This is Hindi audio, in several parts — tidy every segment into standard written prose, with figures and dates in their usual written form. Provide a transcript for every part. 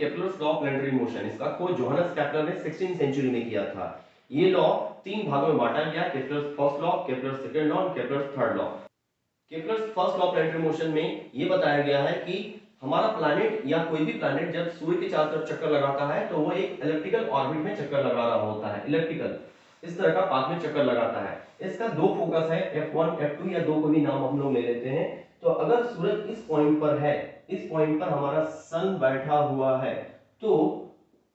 Kepler's law of planetary motion. इसका खोज जोहानस केपलर ने 16वीं सेंचुरी में किया था। ये लॉ तीन भागों में बांटा गया, Kepler's first law, Kepler's second law, Kepler's third law. Kepler's first law of planetary motion में ये बताया गया है कि हमारा प्लैनेट या कोई भी प्लैनेट जब सूर्य के चारों तरफ चक्कर लगाता है तो वो एक इलेक्ट्रिकल ऑर्बिट में चक्कर लगा रहा होता है, इलेक्ट्रिकल इस तरह का पाथ में चक्कर लगाता है। इसका दो फोकस है, F1 F2 या दो को भी नाम हम लोग ले लेते हैं। तो अगर सूरज इस पॉइंट पर है, इस पॉइंट पर हमारा सन बैठा हुआ है, तो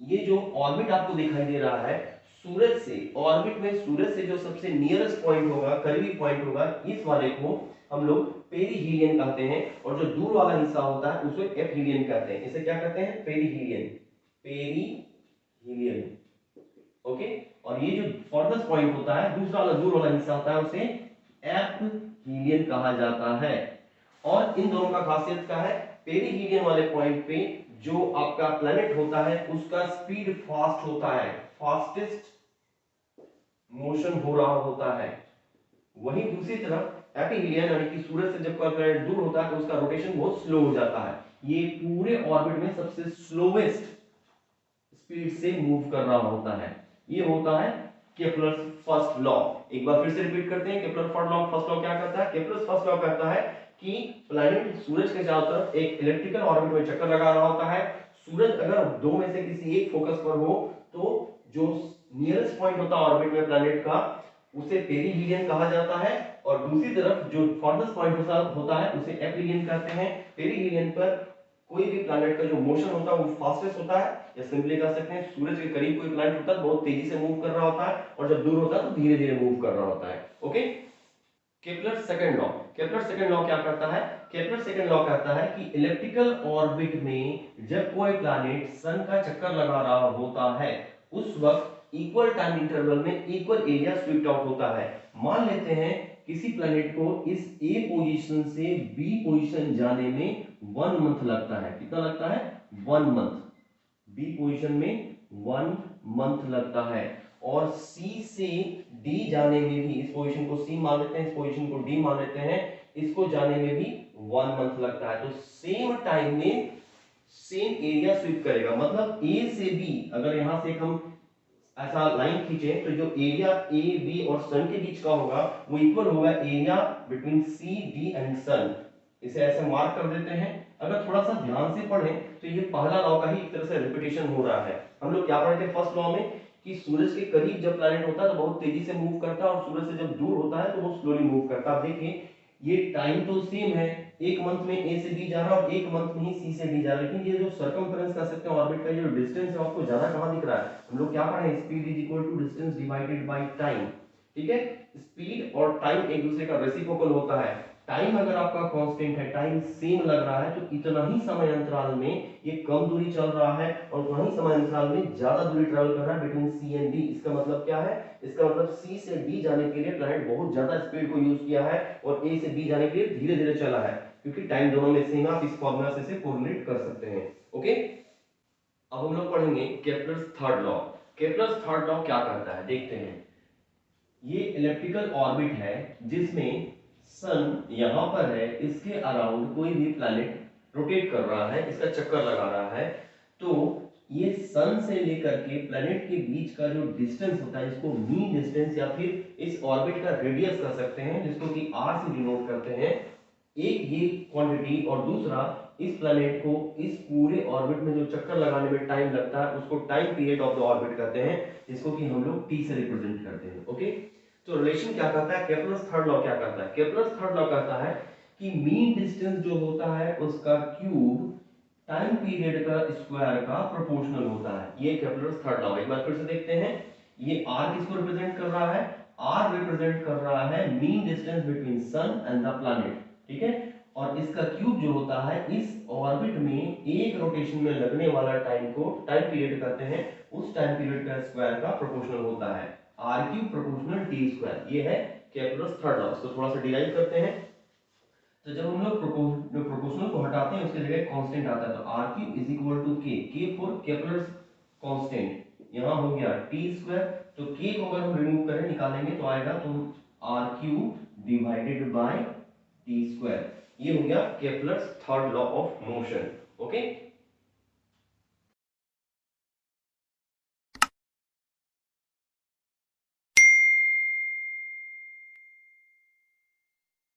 ये जो ऑर्बिट आपको दिखाई दे रहा है सूरज से, ऑर्बिट में सूरज से जो सबसे नियरेस्ट पॉइंट होगा, करीबी पॉइंट होगा, इस वाले को हम लोग पेरीहीलियन कहते हैं, और जो दूर वाला हिस्सा होता है उसे एपहीलियन कहते हैं। इसे क्या कहते हैं? Perihelion, perihelion. ओके, और ये जो फर्दर्स्ट पॉइंट होता है, दूसरा वाला दूर वाला हिस्सा होता है, उसे एपहीलियन कहा जाता है। और इन दोनों का खासियत क्या है? पेरीहीलियन वाले पॉइंट पे जो आपका प्लैनेट होता है उसका स्पीड फास्ट होता है, फास्टेस्ट मोशन हो रहा होता है। वहीं दूसरी तरफ एपीहीलियन यानी कि सूरज से जब कोई प्लैनेट दूर होता है तो उसका रोटेशन बहुत स्लो हो जाता है। ये पूरे ऑर्बिट में सबसे स्लोवेस्ट स्पीड से मूव कर रहा होता है। ये होता है केपलर्स फर्स्ट लॉ। एक बार फिर से रिपीट करते हैं, केपलर फर्स्ट लॉ क्या कहता है? केपलर्स फर्स्ट लॉ कहता है कि प्लैनेट सूरज के चारों तरफ एक इलेक्ट्रिकल ऑर्बिट में चक्कर लगा रहा होता है। सूरज अगर दो में से किसी एक फोकस पर हो तो जो नियरेस्ट पॉइंट होता है ऑर्बिट में प्लैनेट का उसे पेरीहीलियन कहा जाता है, और दूसरी तरफ जो फर्दर्स्ट पॉइंट होता है उसे एपहीलियन कहते हैं। पेरीहीलियन पर कोई भी प्लैनेट का जो मोशन होता है वो फास्टेस्ट होता है, या सिंपली कह सकते हैं सूरज के करीब कोई प्लैनेट होता है बहुत तेजी से मूव कर रहा होता है, और जब दूर होता है तो धीरे धीरे मूव कर रहा होता है। Okay, Kepler second law. Kepler second law क्या कहता है? केपलर सेकंड लॉ कहता है कि इलेक्ट्रिकल ऑर्बिट में जब कोई प्लैनेट सन का चक्कर लगा रहा होता है उस वक्त इक्वल टाइम इंटरवल में इक्वल एरिया स्वीप्ड आउट होता है। मान लेते हैं किसी प्लैनेट को इस ए पोजीशन से बी पोजीशन जाने में 1 मंथ लगता है। कितना लगता है? 1 मंथ। बी पोजीशन में 1 मंथ लगता है, और सी से डी जाने में भी, इस पोजीशन को सी मान लेते हैं, इस पोजीशन को डी मान लेते हैं, इसको जाने में भी 1 मंथ लगता है। तो सेम टाइम में सेम एरिया स्वीप करेगा। मतलब ए से बी अगर यहां से हम ऐसा लाइन खींचे तो जो एरिया ए बी और सन के बीच का होगा वो इक्वल होगा area between C D and सन। इसे ऐसे मार्क कर देते हैं। अगर थोड़ा सा ध्यान से पढ़ें तो ये पहला लॉ का ही एक तरह से रिपीटेशन हो रहा है। हम लोग क्या पढ़े थे फर्स्ट लॉ में कि सूरज के करीब जब प्लैनेट होता है तो बहुत तेजी से मूव करता है, और सूरज से जब दूर होता है तो वो स्लोली मूव करता है। देखिए ये टाइम तो सेम है, एक मंथ में ए से बी जा रहा है और एक मंथ में ही सी से डी जा रहा है, लेकिन ये जो सर्कमफेरेंस कर सकते हैं ऑर्बिट का जो डिस्टेंस है आपको ज्यादा कहां दिख रहा है? हम लोग क्या पढ़े? Speed is equal to distance divided by time. ठीक है, स्पीड और टाइम एक दूसरे का रेसिप्रोकल होता है। टाइम अगर आपका कांस्टेंट है, टाइम सेम लग रहा है, तो इतना ही समय अंतराल में ये कम दूरी चल रहा है और उतना ही समय अंतराल में ज्यादा दूरी ट्रैवल कर रहा है बिटवीन सी एंड डी। इसका मतलब क्या है? इसका मतलब सी से डी जाने के लिए प्लैनेट बहुत ज्यादा स्पीड को यूज किया है और ए से बी जाने के लिए धीरे धीरे चला है, क्योंकि टाइम दोनों में सेम है। आप इस फॉर्मूला से इसे कोरिलेट कर सकते हैं। ओके, अब हम लोग पढ़ेंगे Kepler's third law. Kepler's third law क्या कहता है देखते हैं। ये इलेक्ट्रिकल ऑर्बिट है जिसमें सन यहां पर है, इसके अराउंड कोई भी प्लैनेट रोटेट कर रहा है, इसका चक्कर लगा रहा है। तो ये सन से लेकर के प्लैनेट के बीच का जो डिस्टेंस होता है इसको मीन डिस्टेंस या फिर इस ऑर्बिट का रेडियस कह सकते हैं, जिसको कि आर से डिनोट करते हैं। एक ये क्वांटिटी, और दूसरा इस प्लैनेट को इस पूरे ऑर्बिट में जो चक्कर लगाने में टाइम लगता है उसको time period of the orbit कहते हैं, जिसको कि हम लोग टी से रिप्रेजेंट करते हैं। ओके, तो रिलेशन क्या कहता है? केपलर्स थर्ड लॉ क्या कहता है? केपलर्स थर्ड लॉ कहता है कि मीन डिस्टेंस जो होता है उसका क्यूब टाइम पीरियड का स्क्वायर का प्रोपोर्शनल होता है। ये केपलर्स थर्ड लॉ। एक बार फिर से देखते हैं, ये आर किसको रिप्रेजेंट कर रहा है? आर रिप्रेजेंट कर रहा है mean distance between sun and the planet. ठीक है, और इसका क्यूब जो होता है इस ऑर्बिट में एक रोटेशन में लगने वाला टाइम को टाइम पीरियड कहते हैं, उस टाइम पीरियड का स्क्वायर का प्रोपोर्शनल होता है। R cube proportional T square. ये है केपलर्स थर्ड लॉ। इसको थोड़ा सा डिराइव करते हैं। तो जब हम लोग प्रोपोर्शनल को हटाते हैं उसकी जगह कांस्टेंट आता है, तो R cube is equal to K for Kepler's constant यहां हो गया टी स्क्वायर। तो के को अगर हम रिमूव करें निकालेंगे तो आएगा तो R cube divided by T square. ये हो गया Kepler's third law of motion. Okay,